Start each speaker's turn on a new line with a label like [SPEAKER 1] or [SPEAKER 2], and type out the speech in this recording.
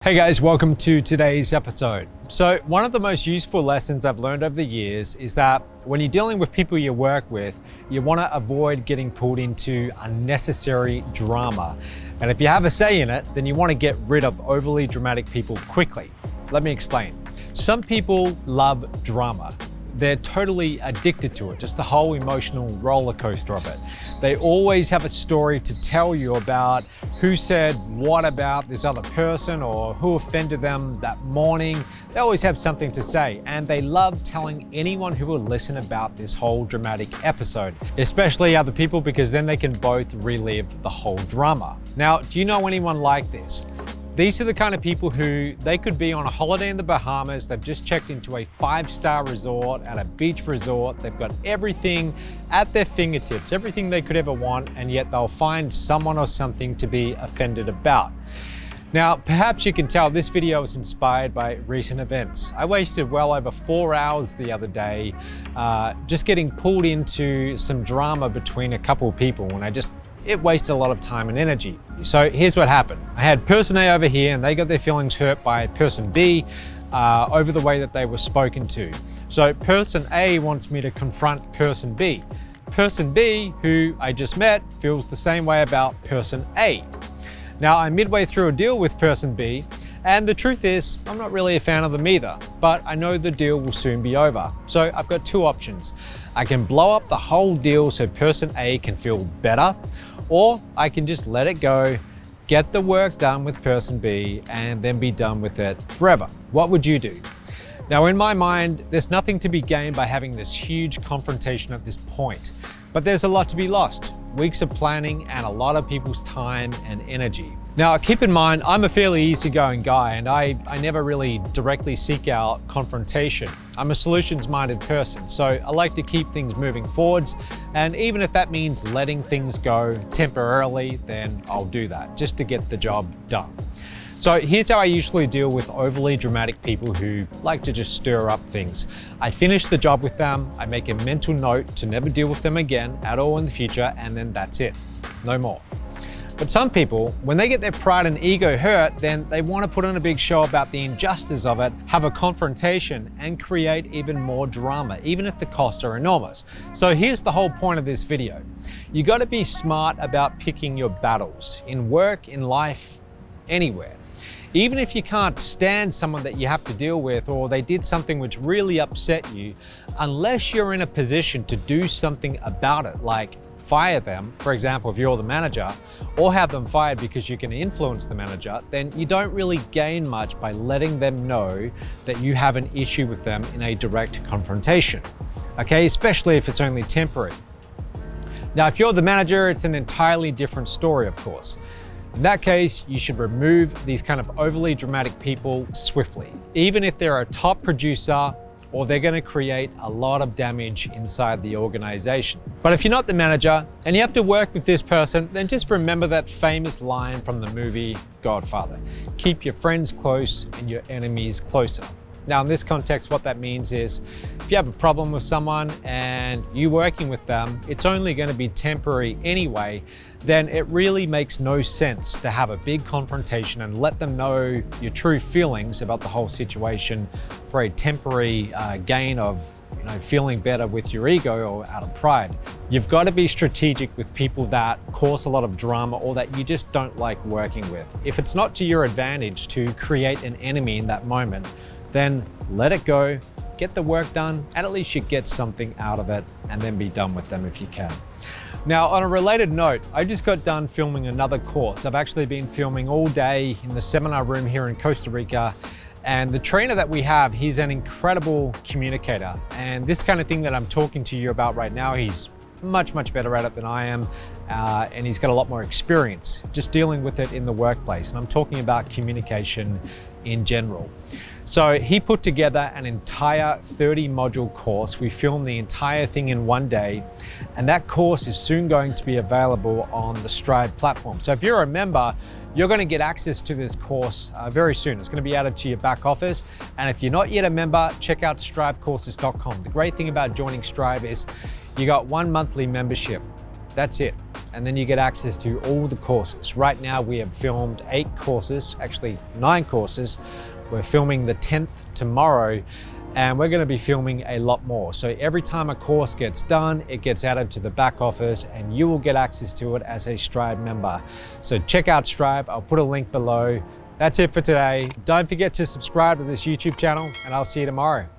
[SPEAKER 1] Hey guys, welcome to today's episode. So one of the most useful lessons I've learned over the years is that when you're dealing with people you work with, you want to avoid getting pulled into unnecessary drama. And if you have a say in it, then you want to get rid of overly dramatic people quickly. Let me explain. Some people love drama. They're totally addicted to it, just the whole emotional roller coaster of it. They always have a story to tell you about who said what about this other person or who offended them that morning. They always have something to say, and they love telling anyone who will listen about this whole dramatic episode, especially other people, because then they can both relive the whole drama. Now, do you know anyone like this? These are the kind of people who they could be on a holiday in the Bahamas. They've just checked into a 5-star resort at a beach resort. They've got everything at their fingertips, everything they could ever want, and yet they'll find someone or something to be offended about. Now, perhaps you can tell this video is inspired by recent events. I wasted well over 4 hours the other day just getting pulled into some drama between a couple of people, and it wasted a lot of time and energy. So here's what happened. I had person A over here, and they got their feelings hurt by person B over the way that they were spoken to. So person A wants me to confront person B. Person B, who I just met, feels the same way about person A. Now I'm midway through a deal with person B, and the truth is, I'm not really a fan of them either, but I know the deal will soon be over. So I've got two options. I can blow up the whole deal so person A can feel better, or I can just let it go, get the work done with person B, and then be done with it forever. What would you do? Now, in my mind, there's nothing to be gained by having this huge confrontation at this point, but there's a lot to be lost. Weeks of planning and a lot of people's time and energy. Now, keep in mind, I'm a fairly easygoing guy, and I never really directly seek out confrontation. I'm a solutions-minded person, so I like to keep things moving forwards, and even if that means letting things go temporarily, then I'll do that, just to get the job done. So here's how I usually deal with overly dramatic people who like to just stir up things. I finish the job with them, I make a mental note to never deal with them again at all in the future, and then that's it, no more. But some people, when they get their pride and ego hurt, then they want to put on a big show about the injustice of it, have a confrontation, and create even more drama, even if the costs are enormous. So here's the whole point of this video. You got to be smart about picking your battles, in work, in life, anywhere. Even if you can't stand someone that you have to deal with, or they did something which really upset you, unless you're in a position to do something about it, like fire them, for example, if you're the manager, or have them fired because you can influence the manager, then you don't really gain much by letting them know that you have an issue with them in a direct confrontation, okay? Especially if it's only temporary. Now, if you're the manager, it's an entirely different story, of course. In that case, you should remove these kind of overly dramatic people swiftly, even if they're a top producer or they're going to create a lot of damage inside the organization. But if you're not the manager and you have to work with this person, then just remember that famous line from the movie Godfather. Keep your friends close and your enemies closer. Now, in this context, what that means is if you have a problem with someone and you're working with them, it's only going to be temporary anyway, then it really makes no sense to have a big confrontation and let them know your true feelings about the whole situation for a temporary gain of feeling better with your ego or out of pride. You've got to be strategic with people that cause a lot of drama or that you just don't like working with. If it's not to your advantage to create an enemy in that moment, then let it go, get the work done, and at least you get something out of it, and then be done with them if you can. Now, on a related note, I just got done filming another course. I've actually been filming all day in the seminar room here in Costa Rica, and the trainer that we have, he's an incredible communicator. And this kind of thing that I'm talking to you about right now, he's much better at it than I am, and he's got a lot more experience just dealing with it in the workplace. And I'm talking about communication in general. So he put together an entire 30-module course. We filmed the entire thing in one day, and that course is soon going to be available on the Stride platform. So if you're a member, you're going to get access to this course very soon. It's going to be added to your back office. And if you're not yet a member, check out strivecourses.com. The great thing about joining Strive is you got one monthly membership. That's it. And then you get access to all the courses. Right now we have filmed 8 courses, actually 9 courses. We're filming the 10th tomorrow, and we're going to be filming a lot more. So every time a course gets done, it gets added to the back office and you will get access to it as a Strive member. So check out Strive. I'll put a link below. That's it for today. Don't forget to subscribe to this YouTube channel, and I'll see you tomorrow.